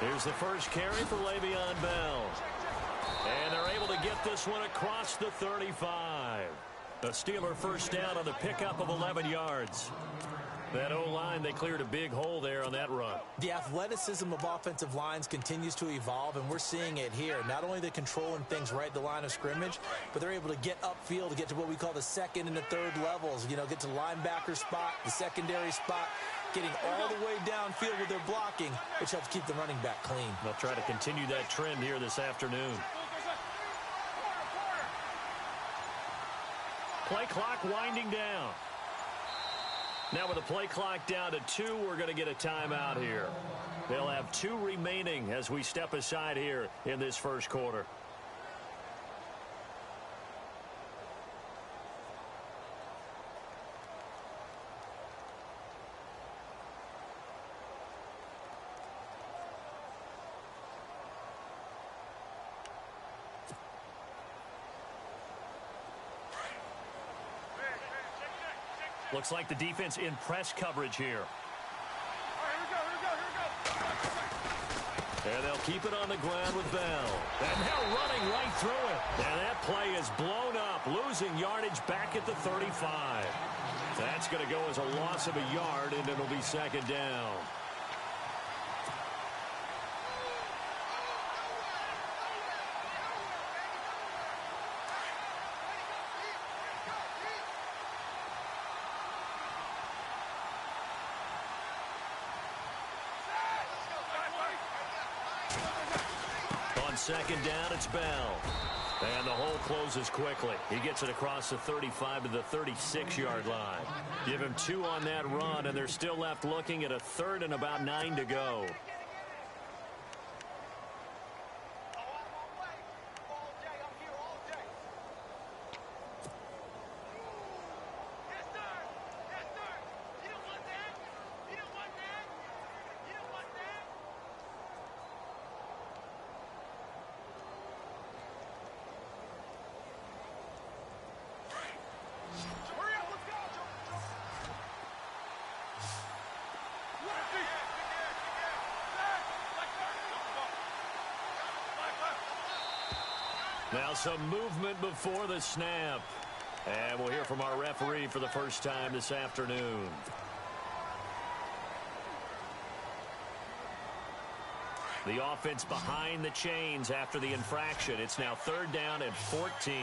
Here's the first carry for Le'Veon Bell. And they're able to get this one across the 35. The Steeler first down on the pickup of 11 yards. That O-line, they cleared a big hole there on that run. The athleticism of offensive lines continues to evolve, and we're seeing it here. Not only they're controlling things right at the line of scrimmage, but they're able to get upfield to get to what we call the second and the third levels. You know, get to the linebacker spot, the secondary spot, getting all the way downfield with their blocking, which helps keep the running back clean. They'll try to continue that trend here this afternoon. Play clock winding down. Now with the play clock down to 2, we're going to get a timeout here. They'll have 2 remaining as we step aside here in this first quarter. Looks like the defense in press coverage here. And they'll keep it on the ground with Bell. And now running right through it. And that play is blown up, losing yardage back at the 35. That's going to go as a loss of a yard, and it'll be second down. Second down, it's Bell. And the hole closes quickly. He gets it across the 35 to the 36-yard line. Give him 2 on that run, and they're still left looking at a third and about 9 to go. Now some movement before the snap. And we'll hear from our referee for the first time this afternoon. The offense behind the chains after the infraction. It's now 3rd down and 14.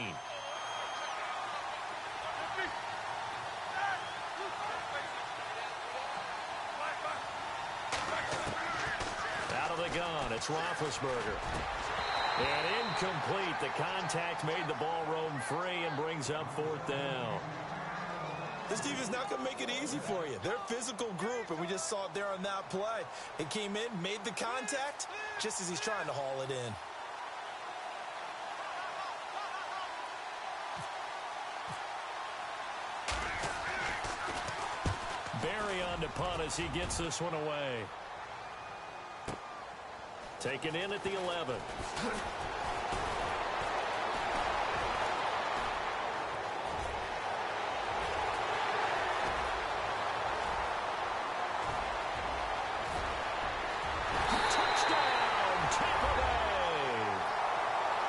Out of the gun, it's Roethlisberger. And incomplete. The contact made the ball roam free and brings up 4th down. This team is not going to make it easy for you. They're a physical group, and we just saw it there on that play. It came in, made the contact, just as he's trying to haul it in. Barry on to punt as he gets this one away. Taken in at the 11. Touchdown, Tampa Bay.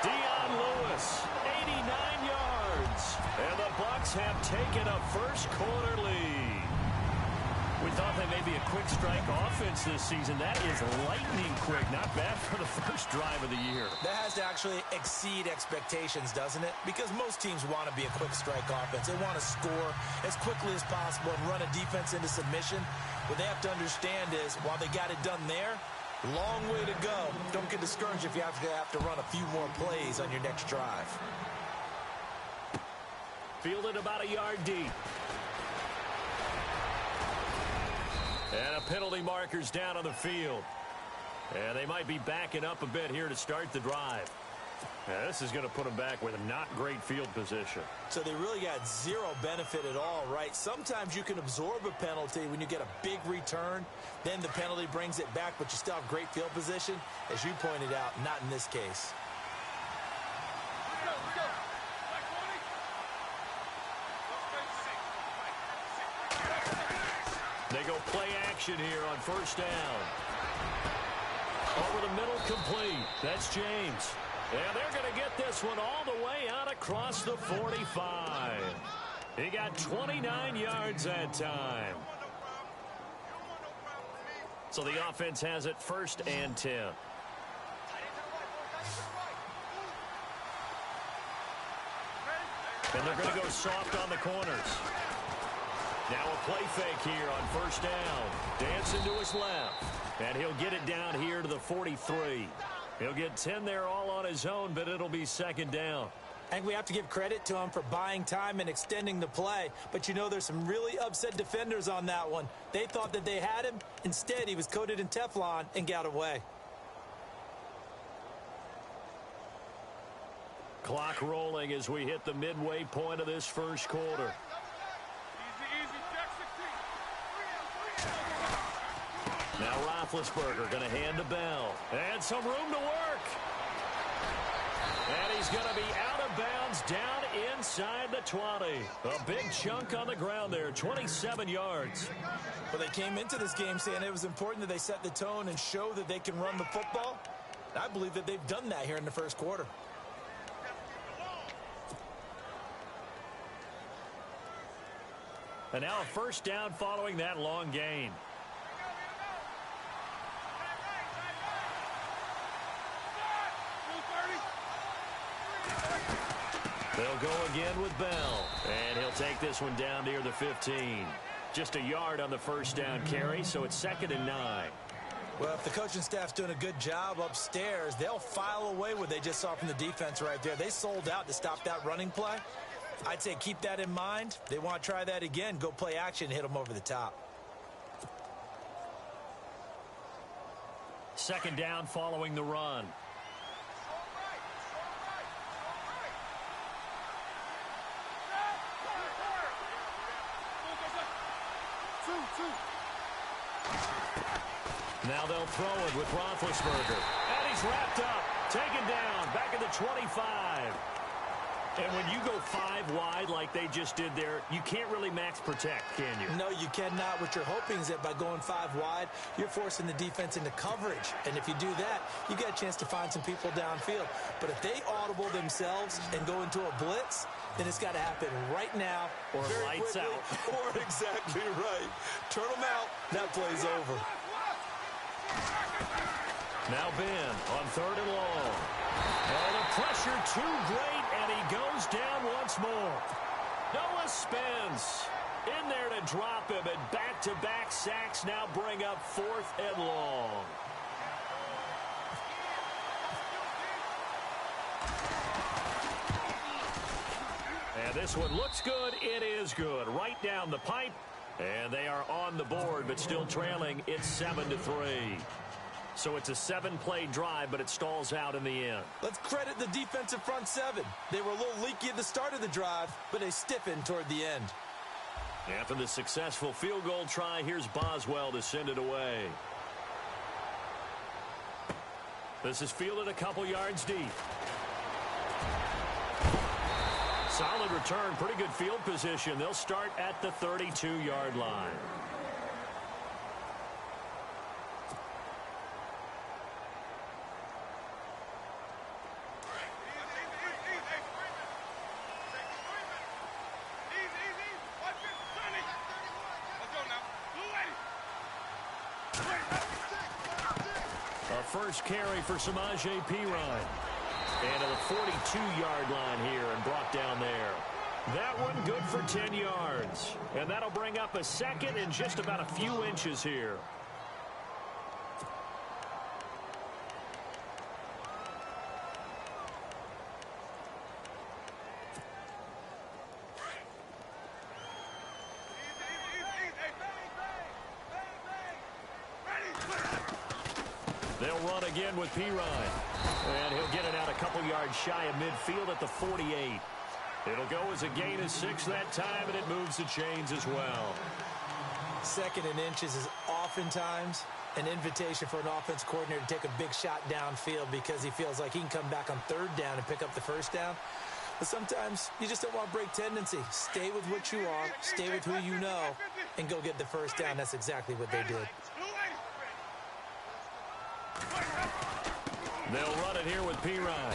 Dion Lewis, 89 yards. And the Bucs have taken a first quarter lead. We thought they may be a quick strike offense this season. That is lightning quick. Not bad for the first drive of the year. That has to actually exceed expectations, doesn't it? Because most teams want to be a quick strike offense. They want to score as quickly as possible and run a defense into submission. What they have to understand is, while they got it done there, long way to go. Don't get discouraged if you have to run a few more plays on your next drive. Fielded about a yard deep. And a penalty marker's down on the field. And they might be backing up a bit here to start the drive. Now, this is going to put them back with a not great field position. So they really got zero benefit at all, right? Sometimes you can absorb a penalty when you get a big return. Then the penalty brings it back, but you still have great field position. As you pointed out, not in this case. They go play action here on first down. Over the middle, complete. That's James. And they're going to get this one all the way out across the 45. He got 29 yards that time. So the offense has it 1st and 10. And they're going to go soft on the corners. Now a play fake here on 1st down. Dancing to his left. And he'll get it down here to the 43. He'll get 10 there all on his own, but it'll be 2nd down. I think we have to give credit to him for buying time and extending the play. But you know there's some really upset defenders on that one. They thought that they had him. Instead, he was coated in Teflon and got away. Clock rolling as we hit the midway point of this 1st quarter. Now Roethlisberger going to hand to Bell. And some room to work. And he's going to be out of bounds down inside the 20. A big chunk on the ground there, 27 yards. Well, they came into this game saying it was important that they set the tone and show that they can run the football. I believe that they've done that here in the 1st quarter. And now a 1st down following that long gain. They'll go again with Bell. And he'll take this one down near the 15. Just a yard on the 1st down carry, so it's 2nd and 9. Well, if the coaching staff's doing a good job upstairs, they'll file away what they just saw from the defense right there. They sold out to stop that running play. I'd say keep that in mind. They want to try that again. Go play action and hit them over the top. 2nd down following the run. Now they'll throw it with Roethlisberger. And he's wrapped up. Taken down. Back at the 25. And when you go 5 wide like they just did there, you can't really max protect, can you? No, you cannot. What you're hoping is that by going 5 wide, you're forcing the defense into coverage. And if you do that, you get a chance to find some people downfield. But if they audible themselves and go into a blitz, then it's got to happen right now. Or lights quickly, out. Or exactly right. Turn them out. That play's over. Now Ben on 3rd and long. And the pressure too great, and he goes down once more. Noah Spence in there to drop him, and back-to-back sacks now bring up 4th and long. And this one looks good. It is good. Right down the pipe. And they are on the board, but still trailing. It's 7-3. So it's a 7-play drive, but it stalls out in the end. Let's credit the defensive front 7. They were a little leaky at the start of the drive, but they stiffened toward the end. After the successful field goal try, here's Boswell to send it away. This is fielded a couple yards deep. Solid return, pretty good field position. They'll start at the 32-yard line. A first carry for Samaje Perine. And to the 42-yard line here and brought down there. That one good for 10 yards. And that'll bring up a 2nd and just about a few inches here. They'll run again with Perine. And he'll get it out a couple yards shy of midfield at the 48. It'll go as a gain of 6 that time, and it moves the chains as well. 2nd and inches is oftentimes an invitation for an offense coordinator to take a big shot downfield because he feels like he can come back on 3rd down and pick up the 1st down. But sometimes you just don't want to break tendency. Stay with what you are, stay with who you know, and go get the 1st down. That's exactly what they did. They'll run it here with Pirine.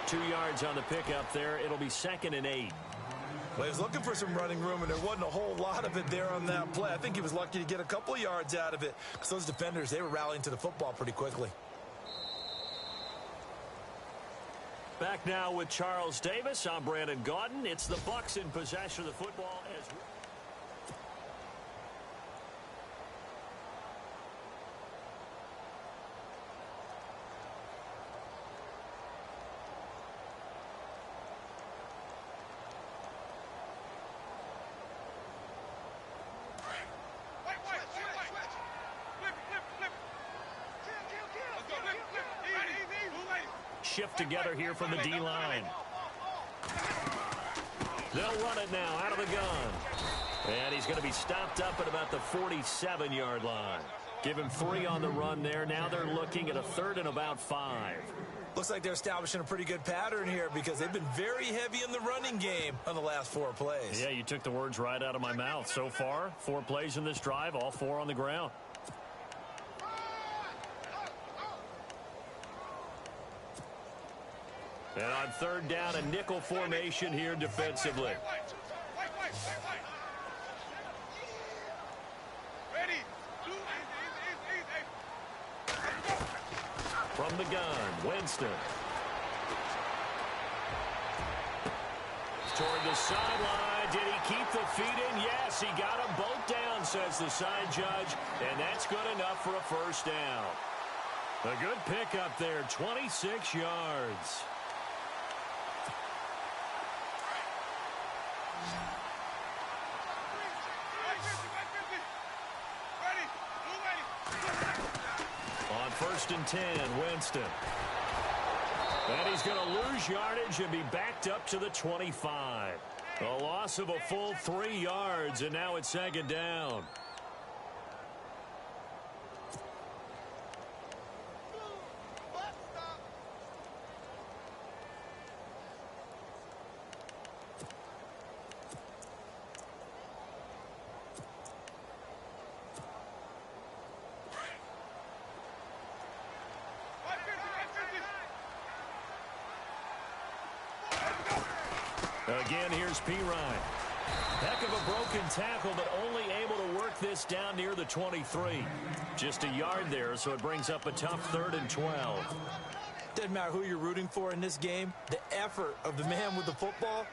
2 yards on the pickup there. It'll be 2nd and 8. Well, he was looking for some running room, and there wasn't a whole lot of it there on that play. I think he was lucky to get a couple yards out of it because those defenders, they were rallying to the football pretty quickly. Back now with Charles Davis. I'm Brandon Gaudin. It's the Bucs in possession of the football as shift together here from the D-line. They'll run it now out of the gun. And he's going to be stopped up at about the 47-yard line. Give him 3 on the run there. Now they're looking at a 3rd and about 5. Looks like they're establishing a pretty good pattern here because they've been very heavy in the running game on the last 4 plays. Yeah, you took the words right out of my mouth. So far, 4 plays in this drive, all 4 on the ground. And on 3rd down, a nickel formation here defensively. From the gun, Winston. Toward the sideline. Did he keep the feet in? Yes, he got them both down, says the side judge. And that's good enough for a 1st down. A good pickup there, 26 yards. On 1st and 10, Winston. And he's going to lose yardage and be backed up to the 25. A loss of a full 3 yards, and now it's 2nd down. Again, here's Pirine. Heck of a broken tackle, but only able to work this down near the 23. Just a yard there, so it brings up a tough 3rd and 12. Doesn't matter who you're rooting for in this game. The effort of the man with the football,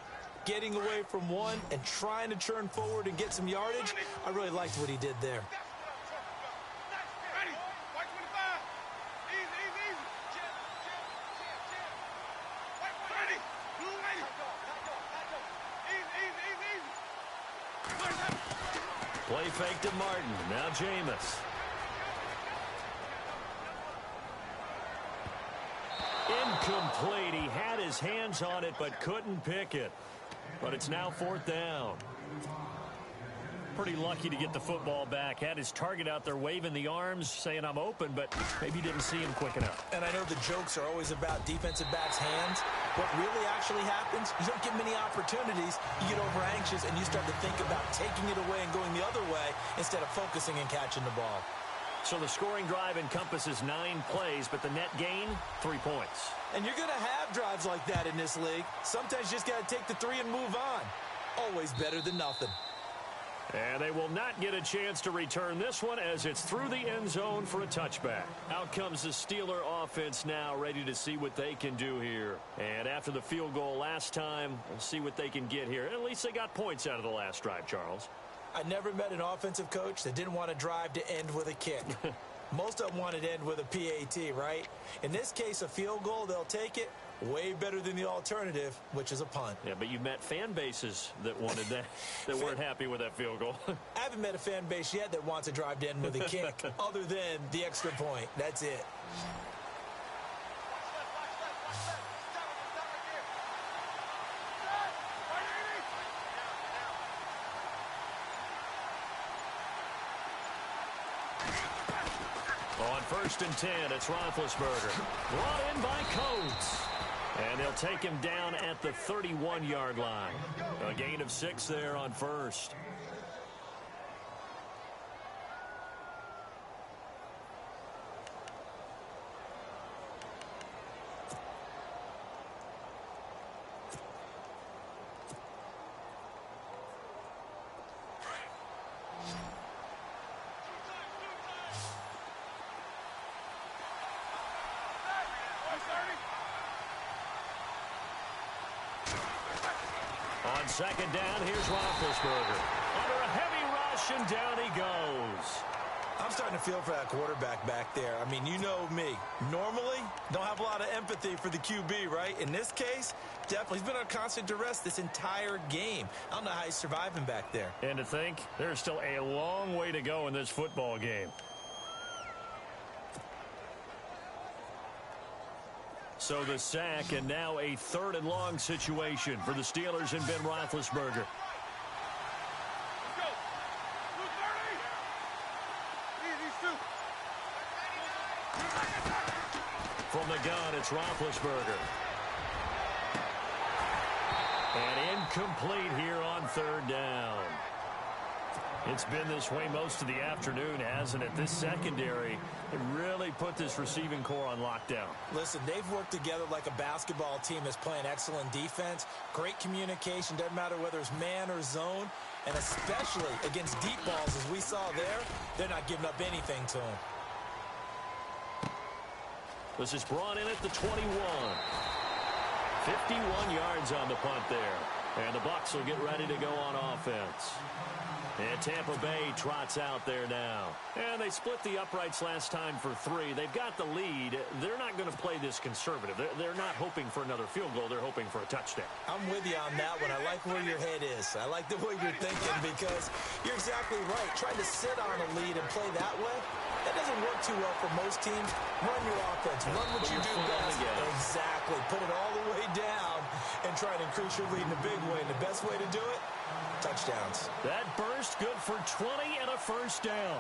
getting away from one and trying to turn forward and get some yardage, I really liked what he did there. Play fake to Martin. Now Jameis. Incomplete. He had his hands on it but couldn't pick it. But it's now 4th down. Pretty lucky to get the football back. Had his target out there waving the arms, saying I'm open, but maybe didn't see him quick enough. And I know the jokes are always about defensive backs' hands. What really actually happens, you don't get many opportunities. You get over anxious and you start to think about taking it away and going the other way instead of focusing and catching the ball. So the scoring drive encompasses 9 plays, but the net gain, 3 points. And you're going to have drives like that in this league. Sometimes you just got to take the 3 and move on. Always better than nothing. And they will not get a chance to return this one as it's through the end zone for a touchback. Out comes the Steeler offense now, ready to see what they can do here. And after the field goal last time, we'll see what they can get here. At least they got points out of the last drive, Charles. I never met an offensive coach that didn't want to drive to end with a kick. Most of them wanted to end with a PAT, right? In this case, a field goal, they'll take it. Way better than the alternative, which is a punt. Yeah, but you've met fan bases that wanted that, that weren't happy with that field goal. I haven't met a fan base yet that wants to drive to end with a kick, other than the extra point. That's it. On 1st and 10, it's Roethlisberger. Brought in by Coates. And they'll take him down at the 31-yard line. A gain of 6 there on 1st. second down, here's Roethlisberger. Under a heavy rush, and down he goes. I'm starting to feel for that quarterback back there. I mean, you know me. Normally, don't have a lot of empathy for the QB, right? In this case, definitely. He's been on constant duress this entire game. I don't know how he's surviving back there. And to think, there's still a long way to go in this football game. So the sack, and now a 3rd and long situation for the Steelers and Ben Roethlisberger. From the gun, it's Roethlisberger. And incomplete here on 3rd down. It's been this way most of the afternoon, hasn't it? This secondary, it really put this receiving core on lockdown. Listen, they've worked together like a basketball team that's playing excellent defense. Great communication, doesn't matter whether it's man or zone. And especially against deep balls, as we saw there, they're not giving up anything to them. This is brought in at the 21. 51 yards on the punt there. And the Bucs will get ready to go on offense. And Tampa Bay trots out there now. And they split the uprights last time for 3. They've got the lead. They're not going to play this conservative. They're not hoping for another field goal. They're hoping for a touchdown. I'm with you on that one. I like where your head is. I like the way you're thinking because you're exactly right. Trying to sit on a lead and play that way, that doesn't work too well for most teams. Run your offense. Run what you do best. Exactly. Put it all the way down and try to increase your lead in a big way. And the best way to do it, touchdowns. That burst good for 20 and a first down.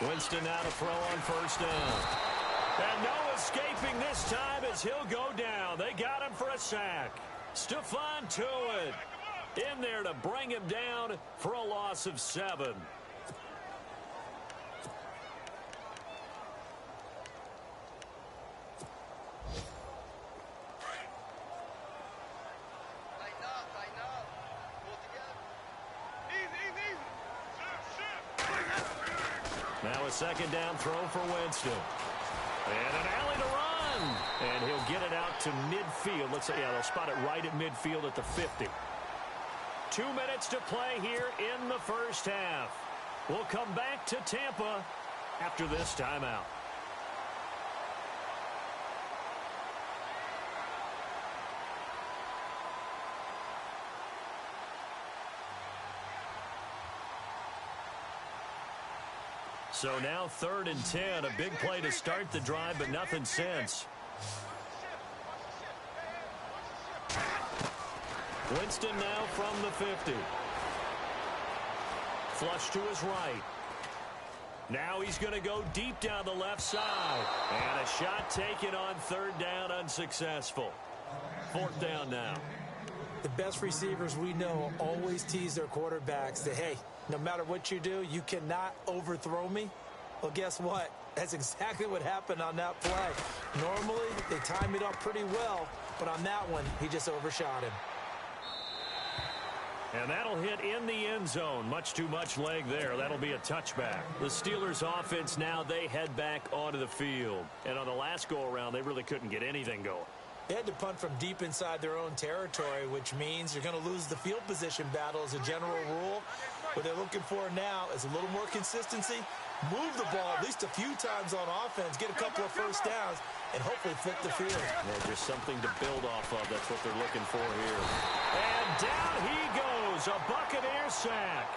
Winston now to throw on first down. And no escaping this time as he'll go down. They got him for a sack. Stephon Tuitt in there to bring him down for a loss of 7. Now a second down throw for Winston. And an alley to run. And he'll get it out to midfield. Let's say, yeah, they'll spot it right at midfield at the 50. 2 minutes to play here in the first half. We'll come back to Tampa after this timeout. So now 3rd and 10, a big play to start the drive, but nothing since. Winston now from the 50. Flush to his right. Now he's going to go deep down the left side. And a shot taken on 3rd down, unsuccessful. 4th down now. The best receivers we know always tease their quarterbacks that, hey, no matter what you do, you cannot overthrow me. Well, guess what? That's exactly what happened on that play. Normally, they time it up pretty well, but on that one, he just overshot him. And that'll hit in the end zone. Much too much leg there. That'll be a touchback. The Steelers offense now, they head back onto the field. And on the last go-around, they really couldn't get anything going. They had to punt from deep inside their own territory, which means you're going to lose the field position battle as a general rule. What they're looking for now is a little more consistency, move the ball at least a few times on offense, get a couple of first downs, and hopefully flip the field. Yeah, just something to build off of. That's what they're looking for here. And down he goes, a Buccaneer sack.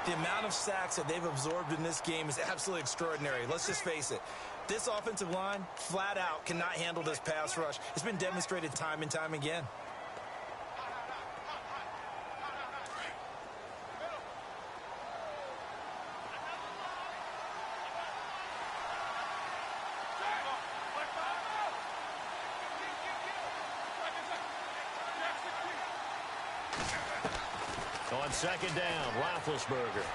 The amount of sacks that they've absorbed in this game is absolutely extraordinary. Let's just face it. This offensive line, flat out, cannot handle this pass rush. It's been demonstrated time and time again. On second down, Roethlisberger.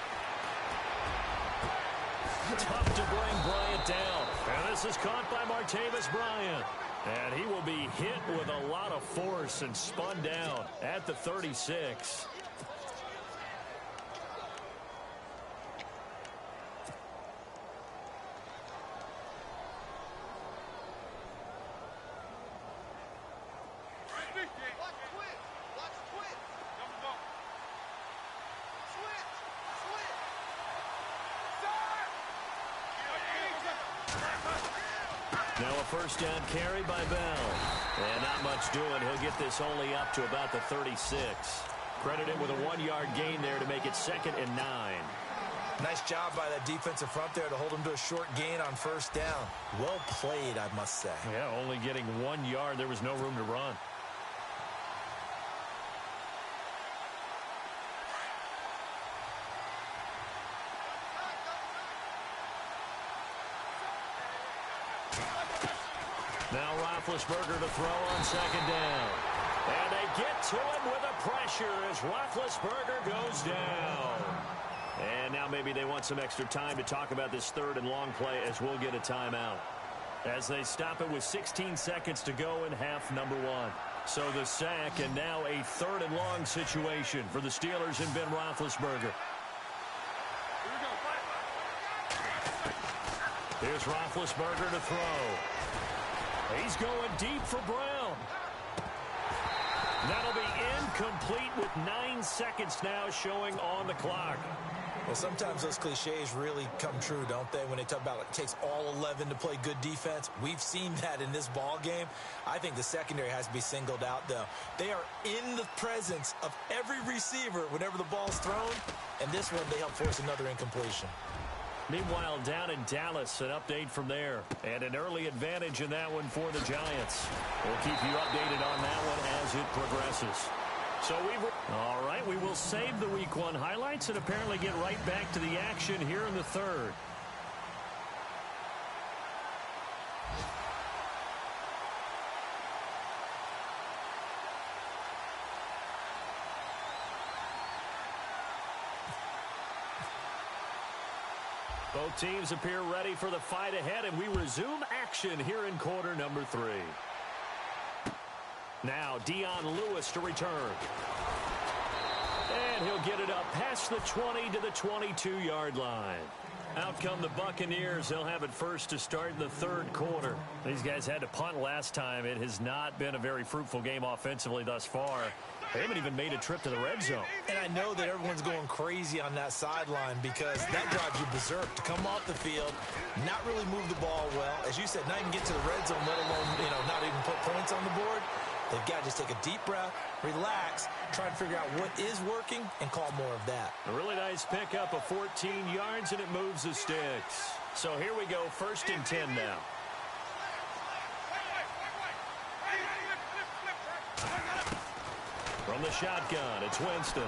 Tough to bring Bryant down. And this is caught by Martavis Bryant. And he will be hit with a lot of force and spun down at the 36. Now a first down carry by Bell. And not much doing. He'll get this only up to about the 36. Credit him with a 1-yard gain there to make it 2nd and 9. Nice job by that defensive front there to hold him to a short gain on first down. Well played, I must say. Yeah, only getting 1 yard. There was no room to run. Now Roethlisberger to throw on 2nd down. And they get to him with a pressure as Roethlisberger goes down. And now maybe they want some extra time to talk about this 3rd and long play as we'll get a timeout. As they stop it with 16 seconds to go in half number 1. So the sack and now a 3rd and long situation for the Steelers and Ben Roethlisberger. Here's Roethlisberger to throw. He's going deep for Brown. That'll be incomplete with 9 seconds now showing on the clock. Well, sometimes those cliches really come true, don't they? When they talk about it takes all 11 to play good defense. We've seen that in this ball game. I think the secondary has to be singled out, though. They are in the presence of every receiver whenever the ball's thrown. And this one, they help force another incompletion. Meanwhile, down in Dallas, an update from there. And an early advantage in that one for the Giants. We'll keep you updated on that one as it progresses. So all right, we will save the Week 1 highlights and apparently get right back to the action here in the 3rd. Both teams appear ready for the fight ahead, and we resume action here in quarter number 3. Now, Dion Lewis to return. And he'll get it up past the 20 to the 22-yard line. Out come the Buccaneers. They'll have it first to start the 3rd quarter. These guys had to punt last time. It has not been a very fruitful game offensively thus far. They haven't even made a trip to the red zone. And I know that everyone's going crazy on that sideline because that drives you berserk to come off the field, not really move the ball well. As you said, not even get to the red zone, let alone, not even put points on the board. They've got to just take a deep breath, relax, try to figure out what is working, and call more of that. A really nice pickup of 14 yards, and it moves the sticks. So here we go, 1st and 10 now. From the shotgun, it's Winston.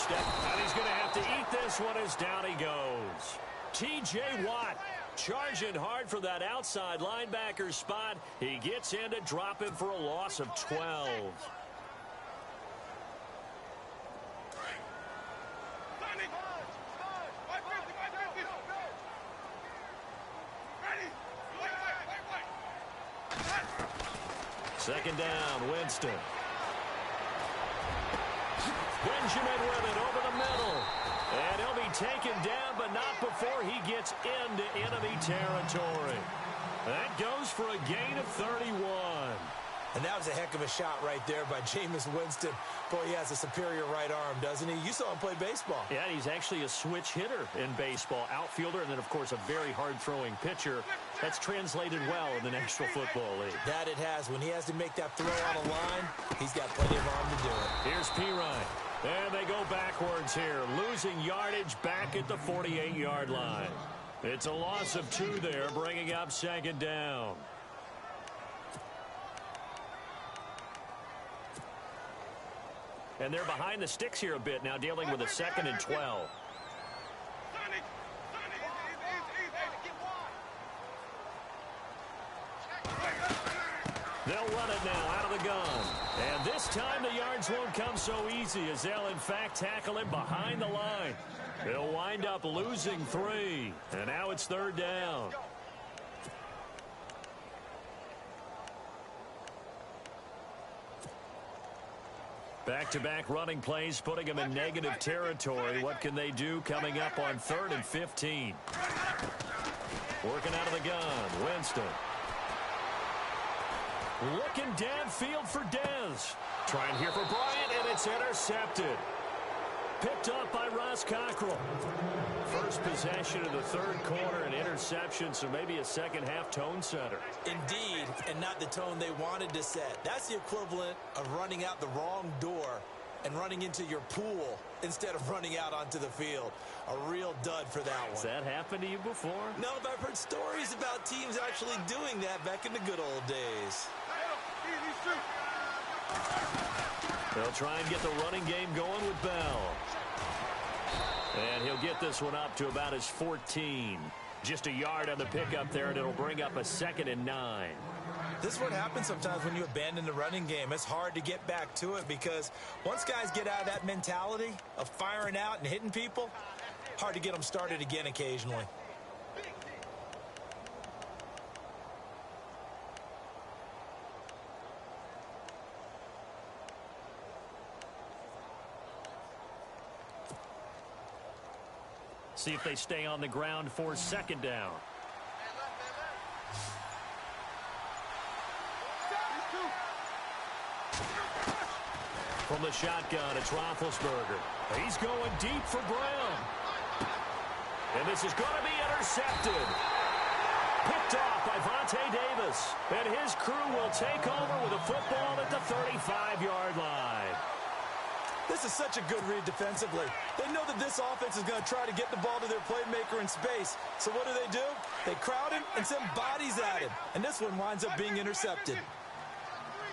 And he's going to have to eat this one as down he goes. T.J. Watt charging hard for that outside linebacker spot. He gets in to drop him for a loss of 12. Second down, Winston. Benjamin with it over the middle. And he'll be taken down, but not before he gets into enemy territory. That goes for a gain of 31. And that was a heck of a shot right there by Jameis Winston. Boy, he has a superior right arm, doesn't he? You saw him play baseball. Yeah, he's actually a switch hitter in baseball. Outfielder, and then, of course, a very hard-throwing pitcher. That's translated well in the National Football League. That it has. When he has to make that throw on a line, he's got plenty of arm to do it. Here's Pirine. And they go backwards here, losing yardage back at the 48-yard line. It's a loss of 2 there, bringing up 2nd down. And they're behind the sticks here a bit now, dealing with a 2nd and 12. They'll run it now out of the gun. And this time the yards won't come so easy as they'll, in fact, tackle him behind the line. They'll wind up losing 3. And now it's 3rd down. Back-to-back running plays putting them in negative territory. What can they do coming up on 3rd and 15? Working out of the gun, Winston. Looking downfield for Dez. Trying here for Bryant, and it's intercepted. Picked up by Ross Cockrell. First possession of the 3rd quarter, an interception, so maybe a second-half tone setter. Indeed, and not the tone they wanted to set. That's the equivalent of running out the wrong door and running into your pool instead of running out onto the field. A real dud for that one. Has that happened to you before? No, but I've heard stories about teams actually doing that back in the good old days. They'll try and get the running game going with Bell. And he'll get this one up to about his 14. Just a yard on the pickup there, and it'll bring up a 2nd and 9. This is what happens sometimes when you abandon the running game. It's hard to get back to it because once guys get out of that mentality of firing out and hitting people, hard to get them started again occasionally. See if they stay on the ground for 2nd down. From the shotgun, it's Roethlisberger. He's going deep for Brown. And this is going to be intercepted. Picked off by Vontae Davis. And his crew will take over with a football at the 35-yard line. This is such a good read defensively. They know that this offense is going to try to get the ball to their playmaker in space. So what do? They crowd him and send bodies at him. And this one winds up being intercepted.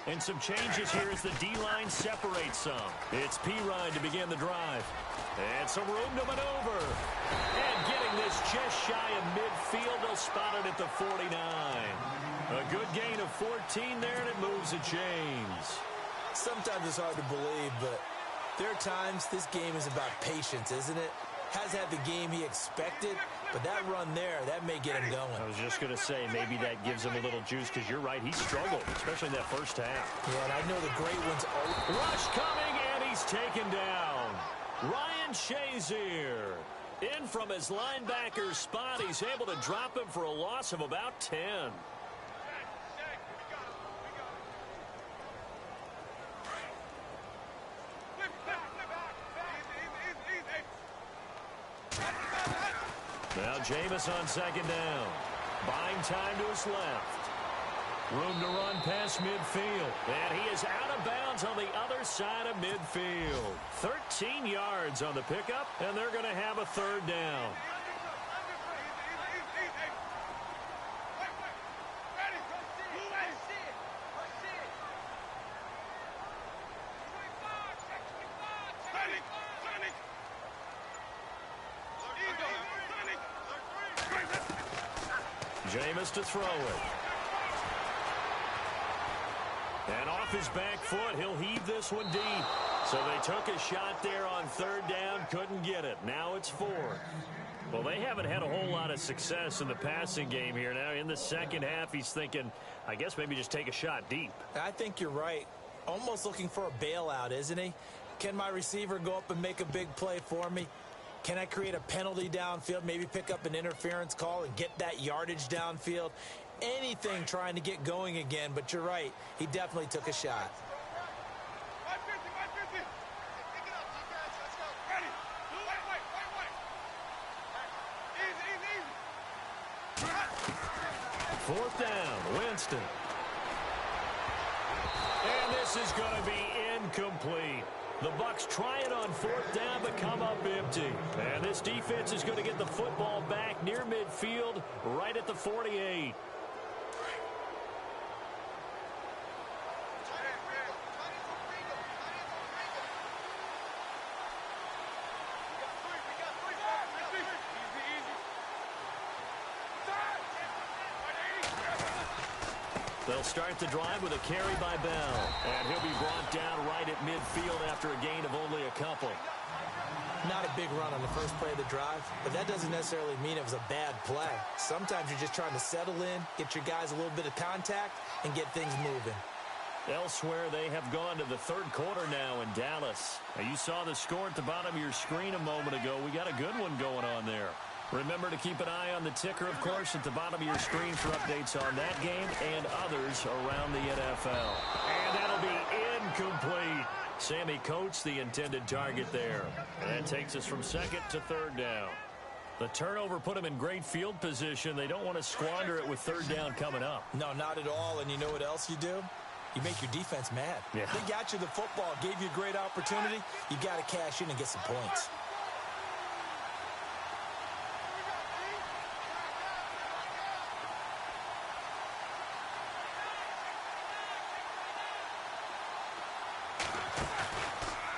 And some changes here as the D-line separates some. It's Pirine to begin the drive. And some room to maneuver. And getting this just shy of midfield, they'll spot it at the 49. A good gain of 14 there, and it moves the chains. Sometimes it's hard to believe, but there are times this game is about patience, isn't it? Has had the game he expected, but that run there, that may get him going. I was just going to say, maybe that gives him a little juice, because you're right, he struggled, especially in that first half. Yeah, and I know the great ones are... Rush coming, and he's taken down. Ryan Shazier. In from his linebacker spot, he's able to drop him for a loss of about 10. Now Jameis on 2nd down. Buying time to his left. Room to run past midfield. And he is out of bounds on the other side of midfield. 13 yards on the pickup, and they're going to have a 3rd down. Jameis to throw it. And off his back foot, he'll heave this one deep. So they took a shot there on 3rd down, couldn't get it. Now it's 4th. Well, they haven't had a whole lot of success in the passing game here. Now in the second half, he's thinking, I guess maybe just take a shot deep. I think you're right. Almost looking for a bailout, isn't he? Can my receiver go up and make a big play for me? Can I create a penalty downfield, maybe pick up an interference call and get that yardage downfield? Anything trying to get going again, but you're right. He definitely took a shot. Fourth down, Winston. And this is going to be incomplete. The Bucs try it on 4th down, but come up empty. And this defense is going to get the football back near midfield, right at the 48. They'll start the drive with a carry by Bell. And he'll be brought down right at midfield after a gain of only a couple. Not a big run on the first play of the drive, but that doesn't necessarily mean it was a bad play. Sometimes you're just trying to settle in, get your guys a little bit of contact, and get things moving. Elsewhere, they have gone to the third quarter now in Dallas. Now, you saw the score at the bottom of your screen a moment ago. We got a good one going on there. Remember to keep an eye on the ticker, of course, at the bottom of your screen for updates on that game and others around the NFL. And that'll be incomplete. Sammy Coates, the intended target there. And that takes us from second to third down. The turnover put them in great field position. They don't want to squander it with third down coming up. No, not at all. And you know what else you do? You make your defense mad. Yeah. They got you the football, gave you a great opportunity. You got to cash in and get some points.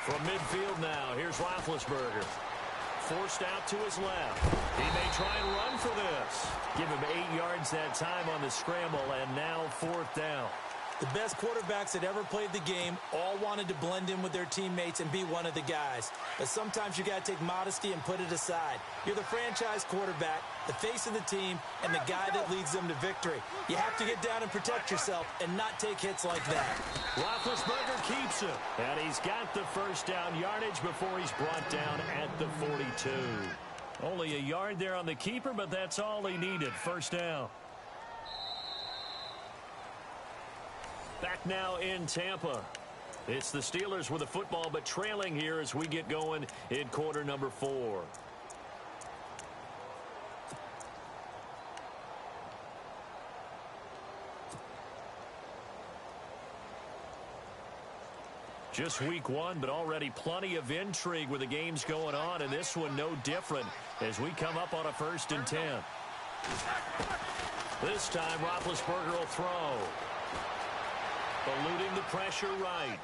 From midfield now, here's Roethlisberger. Forced out to his left. He may try and run for this. Give him 8 yards that time on the scramble, and now fourth down. The best quarterbacks that ever played the game all wanted to blend in with their teammates and be one of the guys. But sometimes you got to take modesty and put it aside. You're the franchise quarterback, the face of the team, and the guy that leads them to victory. You have to get down and protect yourself and not take hits like that. Roethlisberger keeps it, and he's got the first down yardage before he's brought down at the 42. Only a yard there on the keeper, but that's all he needed. First down. Back now in Tampa. It's the Steelers with the football, but trailing here as we get going in quarter number 4. Just week 1, but already plenty of intrigue with the games going on, and this one no different as we come up on a 1st and 10. This time, Roethlisberger will throw. Eluding the pressure right.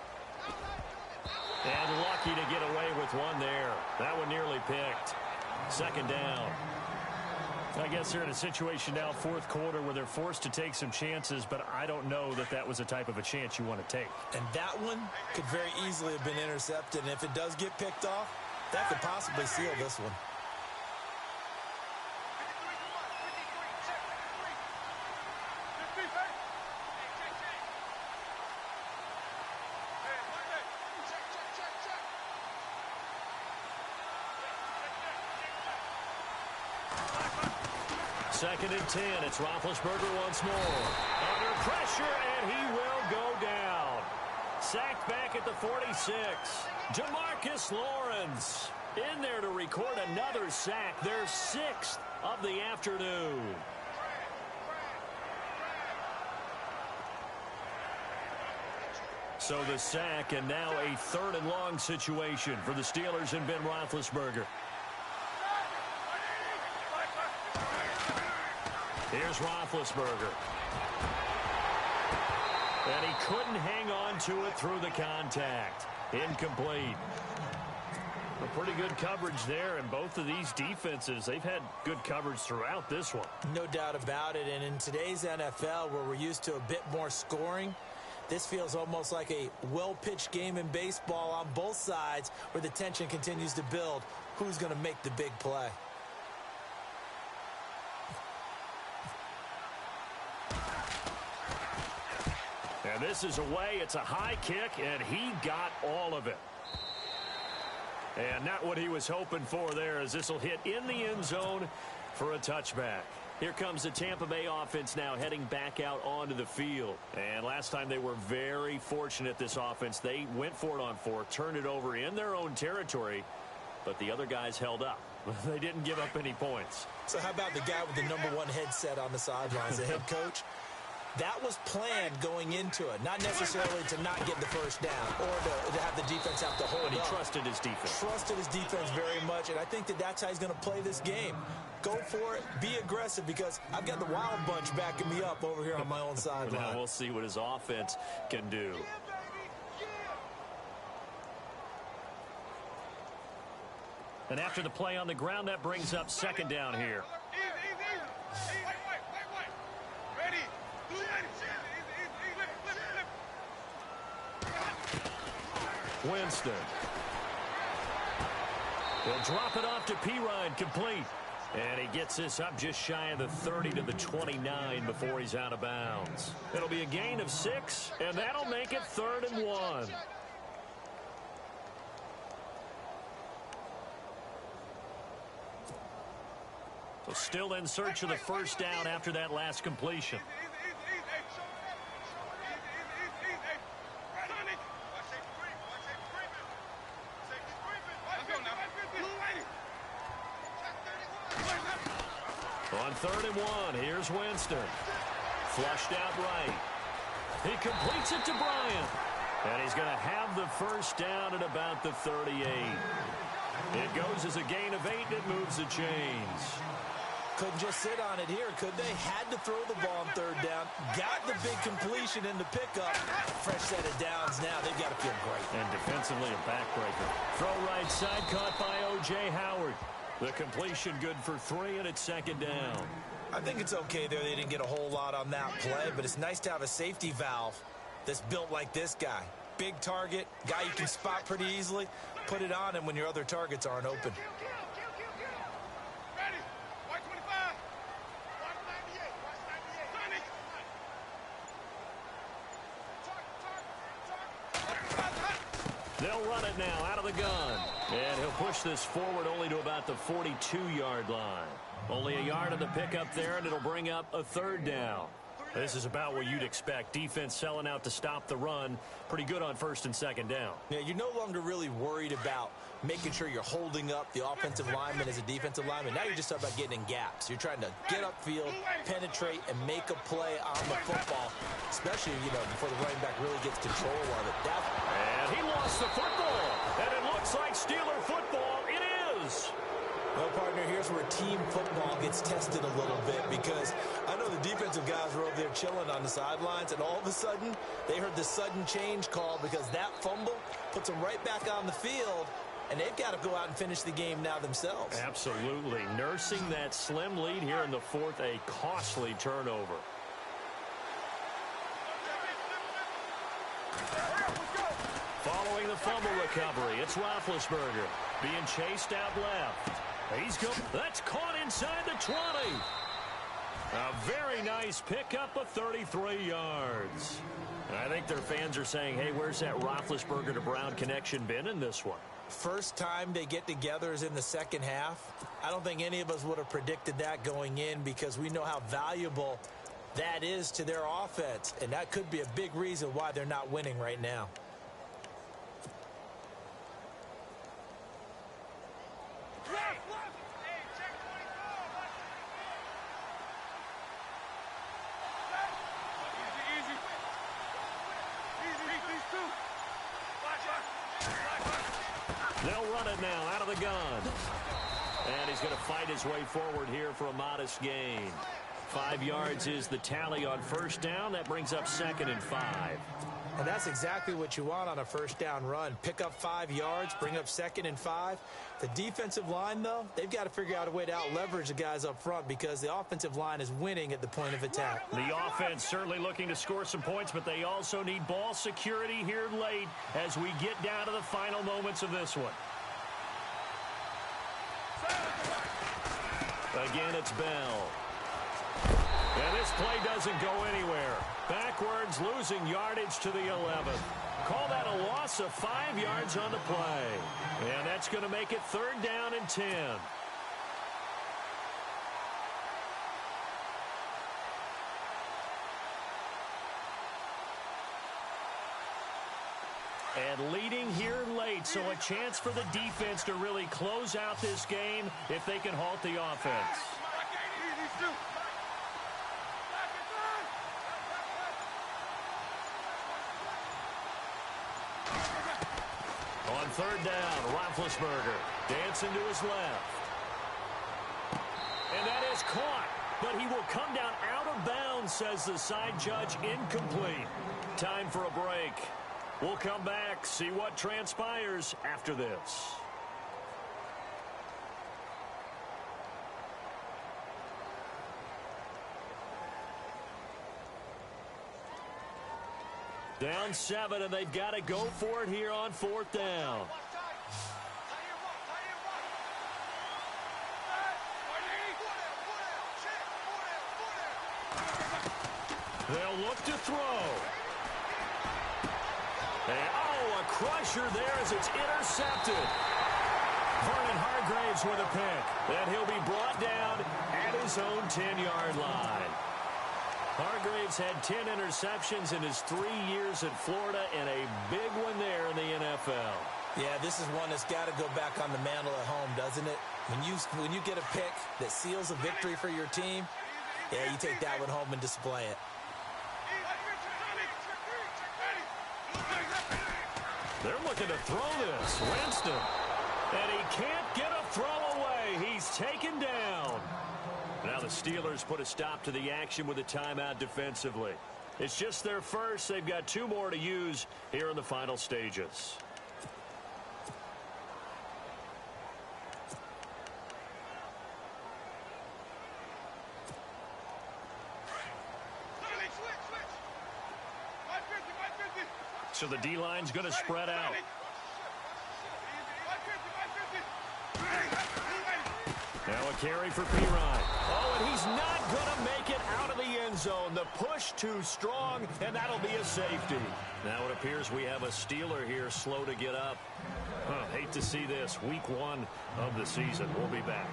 And lucky to get away with one there. That one nearly picked. Second down. I guess they're in a situation now, 4th quarter, where they're forced to take some chances, but I don't know that that was the type of a chance you want to take. And that one could very easily have been intercepted, and if it does get picked off, that could possibly seal this one. Second and 10. It's Roethlisberger once more. Under pressure, and he will go down. Sacked back at the 46. Jamarcus Lawrence in there to record another sack. Their 6th of the afternoon. So the sack, and now a 3rd and long situation for the Steelers and Ben Roethlisberger. Here's Roethlisberger. And he couldn't hang on to it through the contact. Incomplete. A pretty good coverage there, and both of these defenses, they've had good coverage throughout this one. No doubt about it, and in today's NFL, where we're used to a bit more scoring, this feels almost like a well-pitched game in baseball on both sides, where the tension continues to build. Who's going to make the big play? And this is away. It's a high kick, and he got all of it. And not what he was hoping for there, as this will hit in the end zone for a touchback. Here comes the Tampa Bay offense now heading back out onto the field. And last time they were very fortunate, this offense. They went for it on 4th, turned it over in their own territory, but the other guys held up. They didn't give up any points. So how about the guy with the #1 headset on the sidelines, the head coach? That was planned going into it, not necessarily to not get the first down or to have the defense have to hold up. But he trusted his defense. Trusted his defense very much, and I think that that's how he's going to play this game. Go for it, be aggressive, because I've got the Wild Bunch backing me up over here on my own sideline. Now we'll see what his offense can do. And after the play on the ground, that brings up second down here. Winston. They'll drop it off to Pirine, complete. And he gets this up just shy of the 30 to the 29 before he's out of bounds. It'll be a gain of 6, and that'll make it 3rd and 1. So still in search of the first down after that last completion. On 3rd and 1, here's Winston. Flushed out right. He completes it to Bryant. And he's going to have the first down at about the 38. It goes as a gain of 8, and it moves the chains. Couldn't just sit on it here, could they? Had to throw the ball on 3rd down. Got the big completion in the pickup. Fresh set of downs now. They've got to feel great. And defensively a backbreaker. Throw right side, caught by O.J. Howard. The completion good for 3, and it's 2nd down. I think it's okay there. They didn't get a whole lot on that play, but it's nice to have a safety valve that's built like this guy. Big target, guy you can spot pretty easily. Put it on him when your other targets aren't open. They'll run it now out of the gun. And he'll push this forward only to about the 42-yard line. Only a yard of the pickup there, and it'll bring up a 3rd down. This is about what you'd expect. Defense selling out to stop the run. Pretty good on 1st and 2nd down. Yeah, you're no longer really worried about making sure you're holding up the offensive lineman as a defensive lineman. Now you're just talking about getting in gaps. You're trying to get upfield, penetrate, and make a play on the football, especially, before the running back really gets control of it. And he lost the football. And it looks like Steeler football. It is. Well, partner, here's where team football gets tested a little bit, because I know the defensive guys were over there chilling on the sidelines, and all of a sudden they heard the sudden change call because that fumble puts them right back on the field, and they've got to go out and finish the game now themselves. Absolutely. Nursing that slim lead here in the 4th, a costly turnover. Following the fumble recovery, it's Roethlisberger being chased out left. He's going. That's caught inside the 20. A very nice pickup of 33 yards. I think their fans are saying, hey, where's that Roethlisberger to Brown connection been in this one? First time they get together is in the 2nd half. I don't think any of us would have predicted that going in, because we know how valuable that is to their offense, and that could be a big reason why they're not winning right now. They'll run it now out of the gun. And he's going to fight his way forward here for a modest gain. 5 yards is the tally on 1st down. That brings up 2nd and 5. And that's exactly what you want on a 1st down run. Pick up 5 yards, bring up 2nd and 5. The defensive line, though, they've got to figure out a way to out-leverage the guys up front, because the offensive line is winning at the point of attack. The offense certainly looking to score some points, but they also need ball security here late as we get down to the final moments of this one. Again, it's Bell. And this play doesn't go anywhere. Backwards, losing yardage to the 11. Call that a loss of 5 yards on the play. And that's going to make it 3rd down and 10. And leading here late, so a chance for the defense to really close out this game if they can halt the offense. On 3rd down, Roethlisberger dancing to his left. And that is caught, but he will come down out of bounds, says the side judge. Incomplete. Time for a break. We'll come back, see what transpires after this. Down 7, and they've got to go for it here on 4th down. They'll look to throw. A crusher there as it's intercepted. Vernon Hargraves with a pick. And he'll be brought down at his own 10-yard line. Hargraves had 10 interceptions in his 3 years at Florida and a big one there in the NFL. Yeah, this is one that's got to go back on the mantle at home, doesn't it? When you get a pick that seals a victory for your team, yeah, you take that one home and display it. They're looking to throw this. Winston. And he can't get a throw away. He's taken down. Now the Steelers put a stop to the action with a timeout defensively. It's just their first. They've got 2 more to use here in the final stages. So the D-line's going to spread out. Now a carry for Pirine. Oh, and he's not going to make it out of the end zone. The push too strong, and that'll be a safety. Now it appears we have a Steeler here slow to get up. Hate to see this. Week 1 of the season. We'll be back.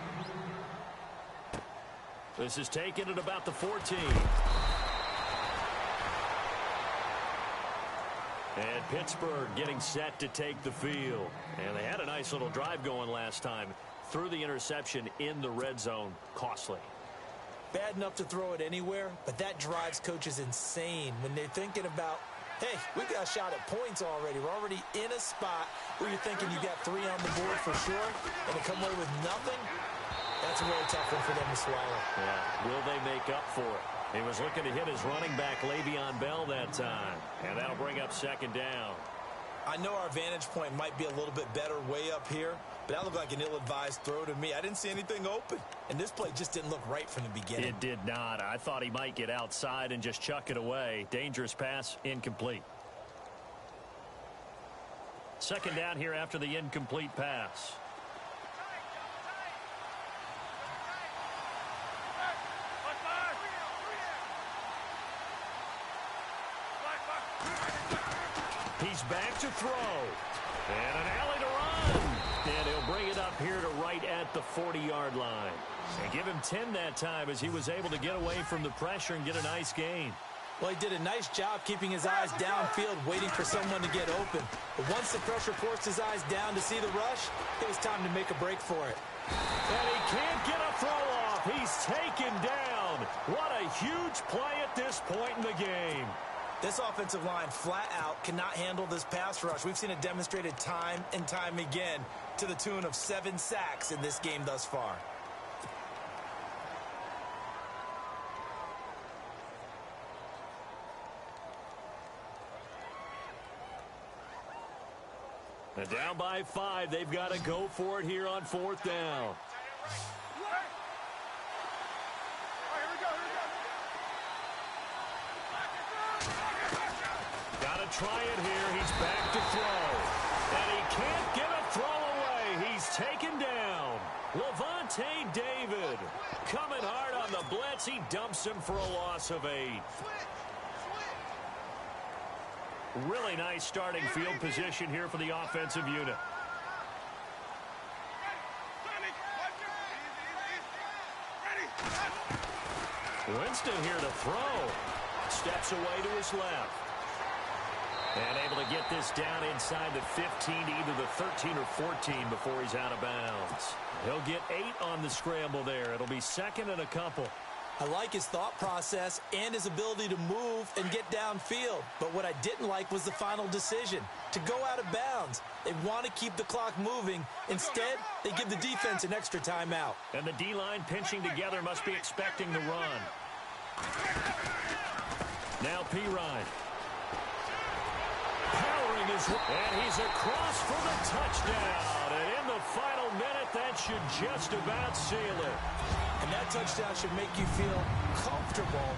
This is taken at about the 14. And Pittsburgh getting set to take the field. And they had a nice little drive going last time. Threw the interception in the red zone. Costly. Bad enough to throw it anywhere, but that drives coaches insane when they're thinking about, hey, we got a shot at points already. We're already in a spot where you're thinking you got 3 on the board for sure, and to come away with nothing, that's a really tough one for them to swallow. Yeah, will they make up for it? He was looking to hit his running back, Le'Veon Bell, that time. And that'll bring up 2nd down. I know our vantage point might be a little bit better way up here, but that looked like an ill-advised throw to me. I didn't see anything open, and this play just didn't look right from the beginning. It did not. I thought he might get outside and just chuck it away. Dangerous pass, incomplete. 2nd down here after the incomplete pass. He's back to throw. And an alley to run. And he'll bring it up here to right at the 40-yard line. And give him 10 that time as he was able to get away from the pressure and get a nice gain. Well, he did a nice job keeping his eyes downfield, waiting for someone to get open. But once the pressure forced his eyes down to see the rush, it was time to make a break for it. And he can't get a throw off. He's taken down. What a huge play at this point in the game. This offensive line flat out cannot handle this pass rush. We've seen it demonstrated time and time again to the tune of 7 sacks in this game thus far. And down by 5, they've got to go for it here on 4th down. Try it here. He's back to throw. And he can't get a throw away. He's taken down. Levante David coming hard on the blitz. He dumps him for a loss of 8. Really nice starting field position here for the offensive unit. Winston here to throw. Steps away to his left. And able to get this down inside the 15 to either the 13 or 14 before he's out of bounds. He'll get 8 on the scramble there. It'll be 2nd and a couple. I like his thought process and his ability to move and get downfield. But what I didn't like was the final decision, to go out of bounds. They want to keep the clock moving. Instead, they give the defense an extra timeout. And the D-line pinching together must be expecting the run. Now Pirine. Powering his way. And he's across for the touchdown. And in the final minute, that should just about seal it. And that touchdown should make you feel comfortable.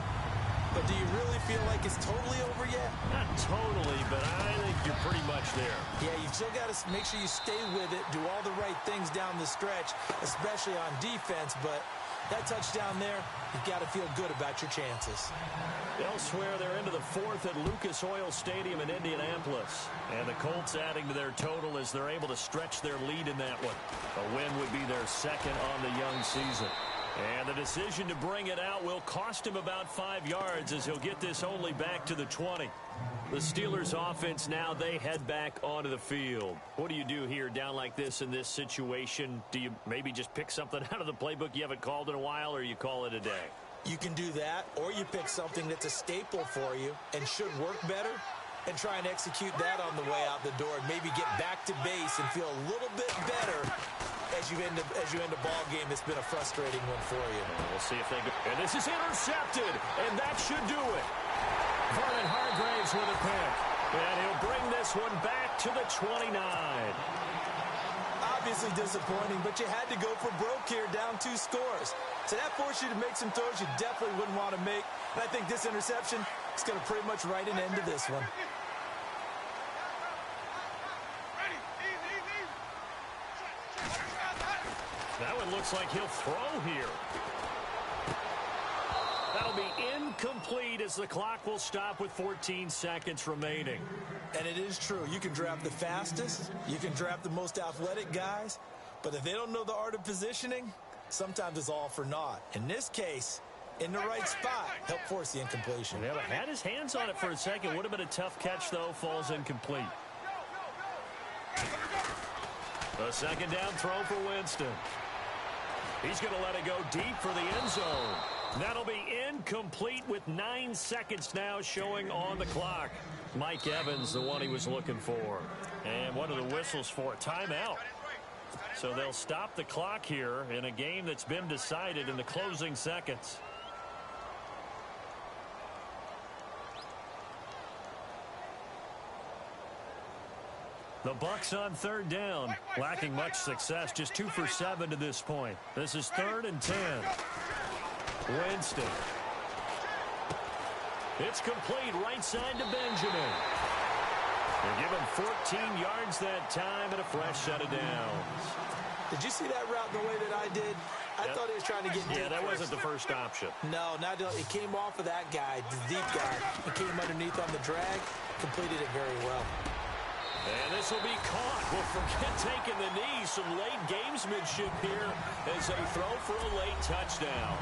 But do you really feel like it's totally over yet? Not totally, but I think you're pretty much there. Yeah, you've still got to make sure you stay with it, do all the right things down the stretch, especially on defense. But That touchdown there, you've got to feel good about your chances. Elsewhere, they're into the fourth at Lucas Oil Stadium in Indianapolis. And the Colts adding to their total as they're able to stretch their lead in that one. A win would be their second on the young season. And the decision to bring it out will cost him about 5 yards as he'll get this only back to the 20. The Steelers offense now, they head back onto the field. What do you do here down like this in this situation? Do you maybe just pick something out of the playbook you haven't called in a while, or you call it a day? You can do that, or you pick something that's a staple for you and should work better and try and execute that on the way out the door and maybe get back to base and feel a little bit better as you end a ball game that's been a frustrating one for you. We'll see if they go. And this is intercepted, and that should do it. Vernon Hargraves with a pick, and he'll bring this one back to the 29. Obviously disappointing, but you had to go for broke here, down 2 scores. So that forced you to make some throws you definitely wouldn't want to make. And I think this interception is going to pretty much write an end to this one. That one looks like he'll throw here. That'll be incomplete as the clock will stop with 14 seconds remaining. And it is true. You can draft the fastest. You can draft the most athletic guys. But if they don't know the art of positioning, sometimes it's all for naught. In this case, in the right spot, help force the incompletion. Yeah, but had his hands on it for a second. Would have been a tough catch, though. Falls incomplete. A second down throw for Winston. He's going to let it go deep for the end zone. That'll be incomplete with 9 seconds now showing on the clock. Mike Evans, the one he was looking for. And what are the whistles for? Timeout. So they'll stop the clock here in a game that's been decided in the closing seconds. The Bucs on third down, lacking much success, just 2 for 7 to this point. This is 3rd and 10. Winston. It's complete, right side to Benjamin. They give him 14 yards that time and a fresh set of downs. Did you see that route the way that I did? I thought he was trying to get deep. Yeah, that wasn't the first option. No, it came off of that guy, the deep guy. It came underneath on the drag, completed it very well. And this will be caught. Well, forget taking the knee. Some late gamesmanship here as they throw for a late touchdown.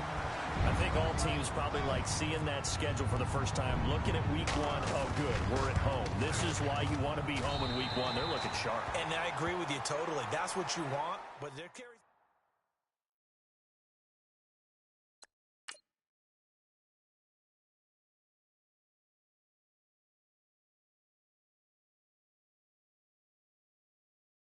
I think all teams probably like seeing that schedule for the first time, looking at week 1. Oh, good, we're at home. This is why you want to be home in week 1. They're looking sharp. And I agree with you totally. That's what you want, but they're carrying